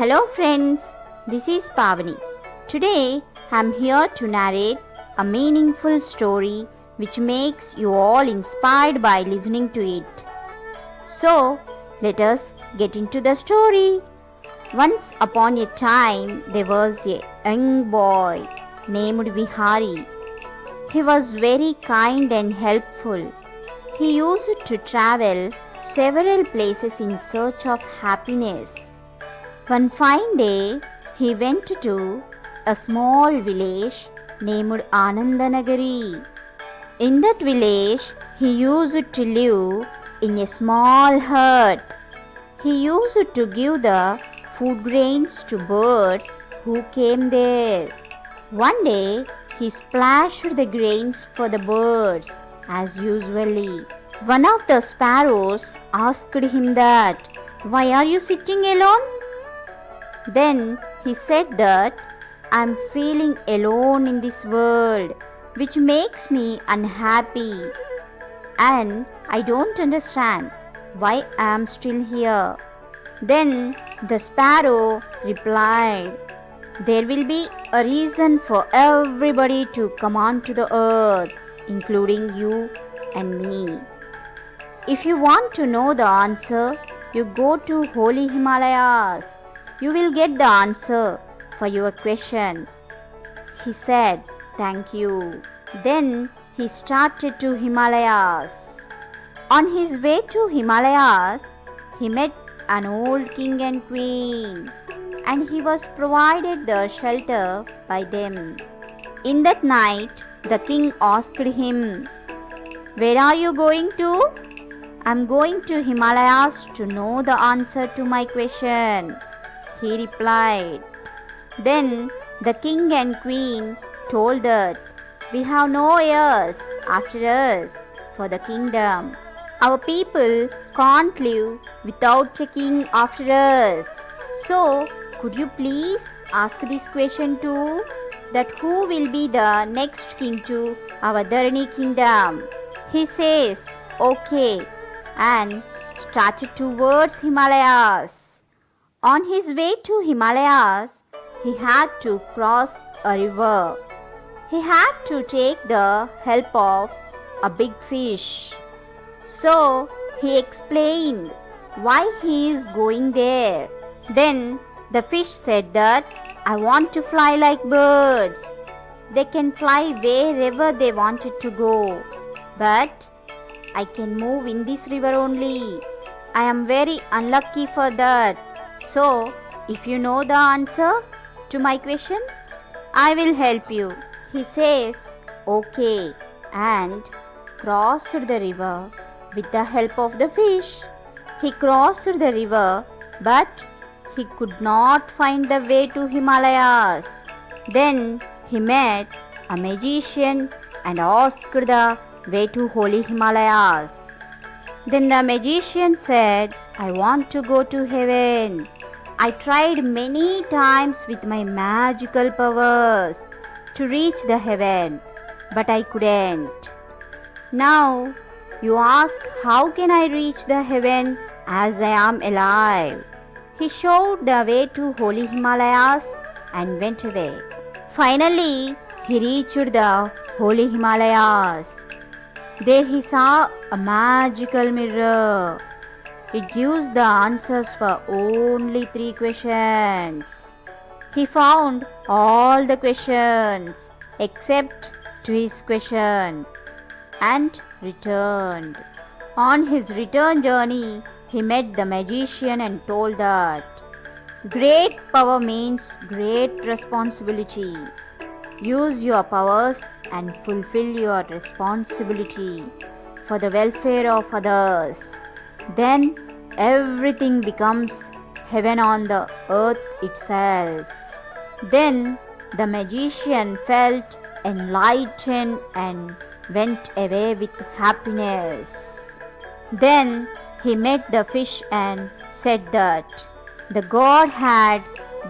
Hello friends, this is Pavani. Today I am here to narrate a meaningful story which makes you all inspired by listening to it. So, let us get into the story. Once upon a time there was a young boy named Vihari. He was very kind and helpful. He used to travel several places in search of happiness. One fine day, he went to a small village named Anandanagari. In that village, he used to live in a small hut. He used to give the food grains to birds who came there. One day, he splashed the grains for the birds as usually. One of the sparrows asked him that, "Why are you sitting alone?" Then he said that, "I am feeling alone in this world, which makes me unhappy, and I don't understand why I am still here." Then the sparrow replied, "There will be a reason for everybody to come onto the earth, including you and me. If you want to know the answer, you go to holy Himalayas. You will get the answer for your question." He said, "Thank you." Then he started to Himalayas. On his way to Himalayas, he met an old king and queen, and he was provided the shelter by them. In that night, the king asked him, "Where are you going to?" "I'm going to Himalayas to know the answer to my question," he replied. Then the king and queen told that, "We have no heirs after us for the kingdom. Our people can't live without a king after us. So, could you please ask this question too, that who will be the next king to our Dharani kingdom?" He says, "Okay," and started towards Himalayas. On his way to Himalayas, he had to cross a river. He had to take the help of a big fish. So he explained why he is going there. Then the fish said that, "I want to fly like birds. They can fly wherever they wanted to go. But I can move in this river only. I am very unlucky for that. So, if you know the answer to my question, I will help you." He says, "Okay," and crossed the river with the help of the fish. He crossed the river, but he could not find the way to Himalayas. Then he met a magician and asked the way to holy Himalayas. Then the magician said, "I want to go to heaven. I tried many times with my magical powers to reach the heaven, but I couldn't. Now you ask, how can I reach the heaven as I am alive?" He showed the way to holy Himalayas and went away. Finally, he reached the holy Himalayas. There he saw a magical mirror. It gives the answers for only 3 questions. He found all the questions except to his question and returned. On his return journey, he met the magician and told that, "Great power means great responsibility. Use your powers and fulfill your responsibility for the welfare of others. Then everything becomes heaven on the earth itself." Then the magician felt enlightened and went away with happiness. Then he met the fish and said that the God had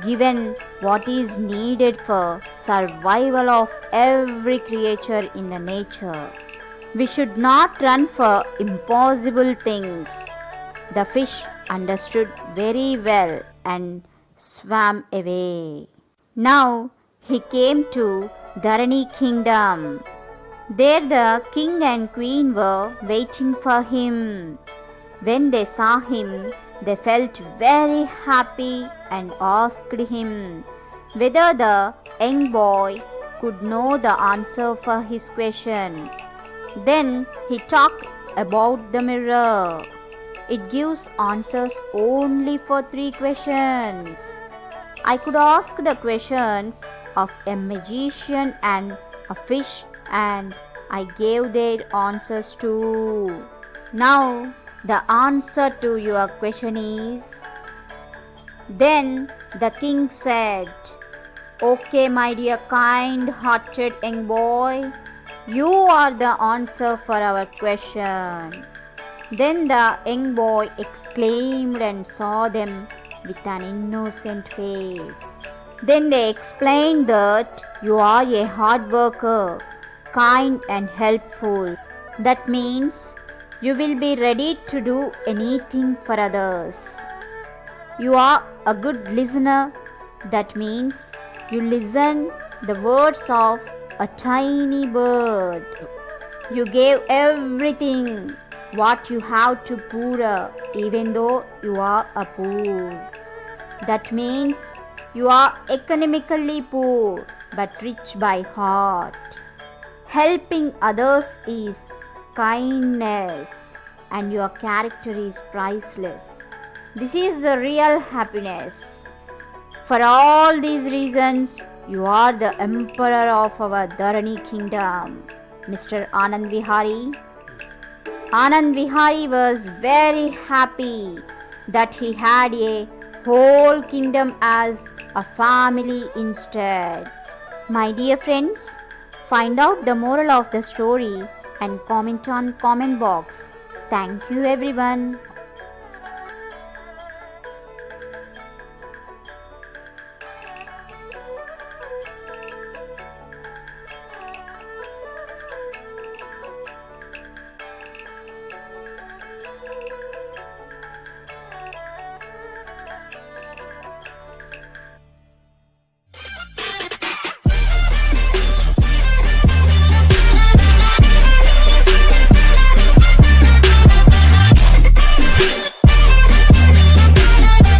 given what is needed for survival of every creature in the nature. We should not run for impossible things. The fish understood very well and swam away. Now he came to Dharani kingdom. There the king and queen were waiting for him. When they saw him, they felt very happy and asked him whether the young boy could know the answer for his question. Then he talked about the mirror. It gives answers only for 3 questions. I could ask the questions of a magician and a fish, and I gave their answers too. Now the answer to your question is. Then the king said, "Okay, my dear kind-hearted young boy, you are the answer for our question." Then the young boy exclaimed and saw them with an innocent face. Then they explained that you are a hard worker, kind and helpful. That means you will be ready to do anything for others. You are a good listener. That means you listen the words of a tiny bird. You gave everything what you have to poor, even though you are a poor. That means you are economically poor but rich by heart. Helping others is kindness, and your character is priceless. This is the real happiness. For all these reasons, you are the emperor of our Dharani kingdom, Mr. Anand Vihari. Anand Vihari was very happy that he had a whole kingdom as a family instead. My dear friends, find out the moral of the story and comment on comment box. Thank you everyone.